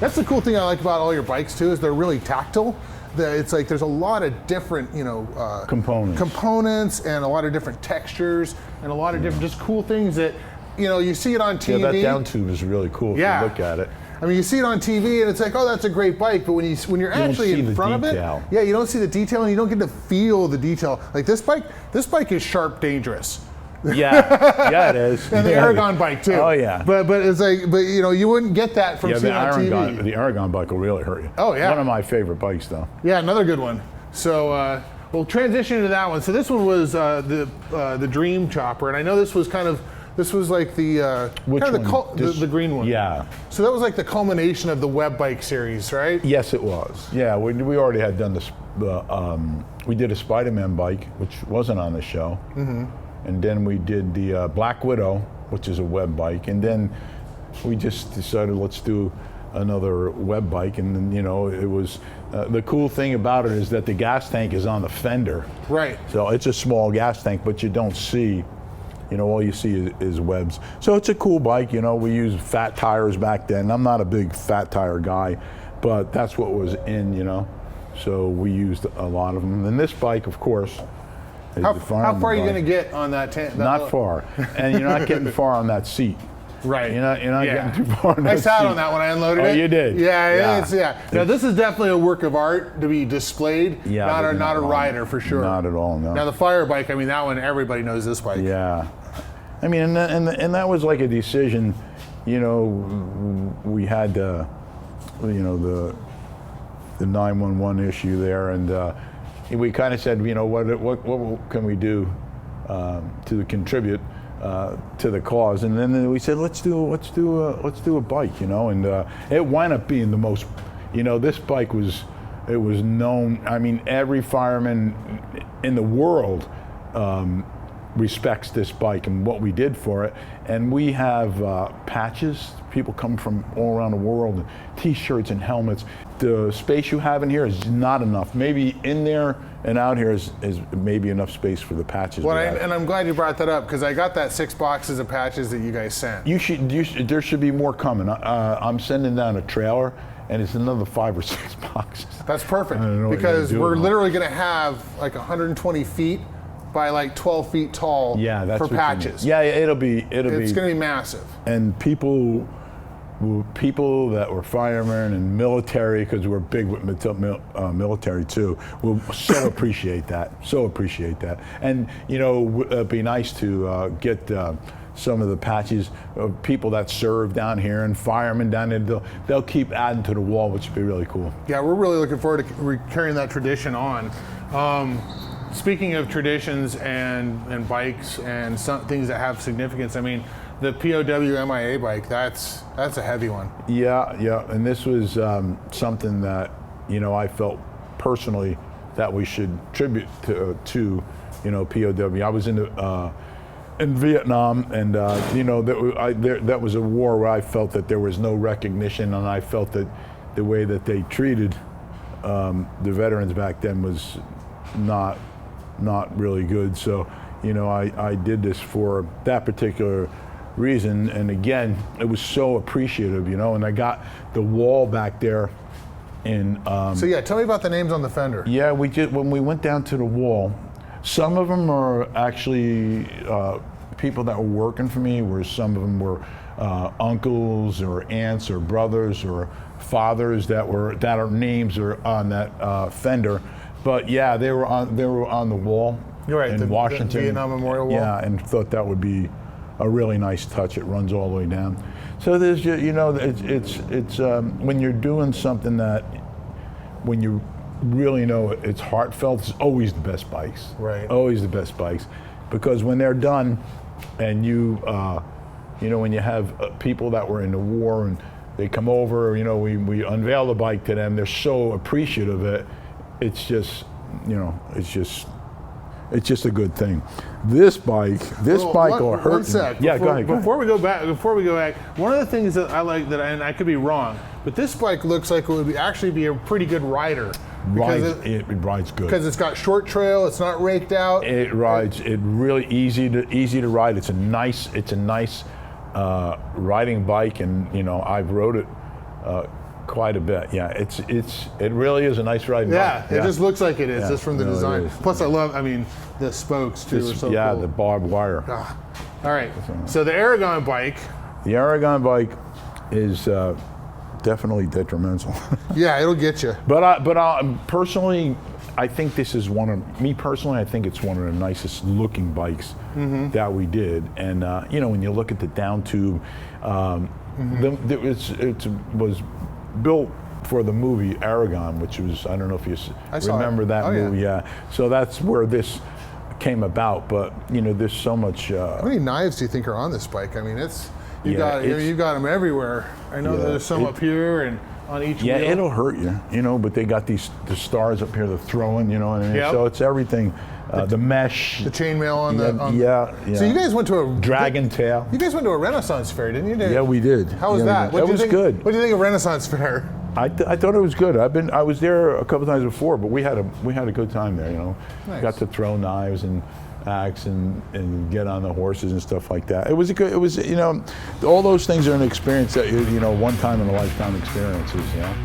That's the cool thing I like about all your bikes too, is they're really tactile. It's like there's a lot of different, components and a lot of different textures and a lot of different just cool things that, you see it on TV. Yeah, that down tube is really cool if you look at it. I mean, you see it on TV and it's like, oh, that's a great bike, but when you're actually in front of it, you don't see the detail and you don't get to feel the detail. Like this bike is sharp dangerous. Yeah, it is. And the Aragon bike too. Oh yeah. But it's like, you wouldn't get that from seeing on TV. The Aragon bike will really hurt you. Oh yeah. One of my favorite bikes though. Yeah, another good one. So we'll transition to that one. So this one was the Dream Chopper, and I know this was like the the green one. Yeah. So that was like the culmination of the web bike series, right? Yes, it was. Yeah, we already had done this. We did a Spider-Man bike, which wasn't on the show. Mm-hmm. And then we did the Black Widow, which is a web bike, and then we just decided let's do another web bike, and then it was the cool thing about it is that the gas tank is on the fender. Right. So it's a small gas tank, but you don't see, all you see is webs. So it's a cool bike. We used fat tires back then. I'm not a big fat tire guy, but that's what was in. So we used a lot of them. And this bike, of course. How far are you going to get on that tank? Not far, and you're not getting far on that seat. Right. You're not getting too far on that seat. I sat on that when I unloaded it. Oh, you did? Yeah. Now this is definitely a work of art to be displayed. Yeah. Not a rider for sure. Not at all. No. Now the fire bike. I mean, that one everybody knows this bike. Yeah. I mean, and that was like a decision. We had the 911 issue there, and. We kind of said, what can we do to contribute to the cause? And then we said, let's do a bike, and it wound up being the most, this bike was known. I mean, every fireman in the world respects this bike and what we did for it. And we have patches. People come from all around the world, T-shirts and helmets. The space you have in here is not enough. Maybe in there and out here is maybe enough space for the patches. Well, and I'm glad you brought that up because I got that 6 boxes of patches that you guys sent. There should be more coming. I'm sending down a trailer, and it's another 5 or 6 boxes. That's perfect because we're literally going to have like 120 feet by like 12 feet tall for patches. Yeah, it's going to be massive. And people that were firemen and military, because we're big with military too, will so appreciate that. And it'd be nice to get some of the patches of people that serve down here and firemen down there. They'll keep adding to the wall, which would be really cool. Yeah, we're really looking forward to carrying that tradition on. Speaking of traditions and bikes and some things that have significance, I mean, the POW MIA bike, that's a heavy one. Yeah, and this was something that I felt personally that we should tribute to POW. I was in Vietnam, and that was a war where I felt that there was no recognition, and I felt that the way that they treated the veterans back then was not really good. So I did this for that particular reason, and again, it was so appreciative, and I got the wall back there in so yeah, tell me about the names on the fender. Yeah, when we went down to the wall, some of them are actually people that were working for me, where some of them were uncles or aunts or brothers or fathers that our names are on that fender. But yeah, they were on the wall. You're right, in Washington, the Vietnam Memorial Wall. Yeah, and thought that would be a really nice touch. It runs all the way down. So there's it's when you're doing something that when you really know it's heartfelt, it's always the best bikes. Right. Always the best bikes, because when they're done, and when you have people that were in the war and they come over, we unveil the bike to them. They're so appreciative of it. It's just a good thing. This bike will hurt. One sec. Yeah, go ahead. Before we go back, one of the things that I like and I could be wrong, but this bike looks like it would actually be a pretty good rider. It rides good. Because it's got short trail, it's not raked out. It rides it really easy to ride. It's a nice riding bike, and I've rode it Quite a bit, yeah. It really is a nice riding Yeah, bike. it just looks like it is, Yeah, just from the no, it design. is. Plus, I love, I mean, the spokes too are so yeah, cool. the barbed wire. Ah. All right, so the Aragon bike. The Aragon bike is definitely detrimental. Yeah, it'll get you. But personally, I think this is I think it's one of the nicest looking bikes that we did. And you know, when you look at the down tube, it was built for the movie Aragon, which was, I don't know if you remember that movie. Yeah. So that's where this came about. But you know, there's so much. How many knives do you think are on this bike? I mean, you've got them everywhere. I know there's some up here and on each wheel. It'll hurt you, you know. But they got the stars up here to throw in, you know what I mean? Yep. So it's everything. The mesh, the chainmail on yeah. So you guys went to a dragon tail. You guys went to a Renaissance fair, didn't you? Yeah, we did. How was that? It was good. What do you think of Renaissance fair? I thought it was good. I was there a couple times before, but we had a good time there. You know, Nice. Got to throw knives and axe and get on the horses and stuff like that. It was you know, all those things are an experience that you know, one time in a lifetime experiences. You know.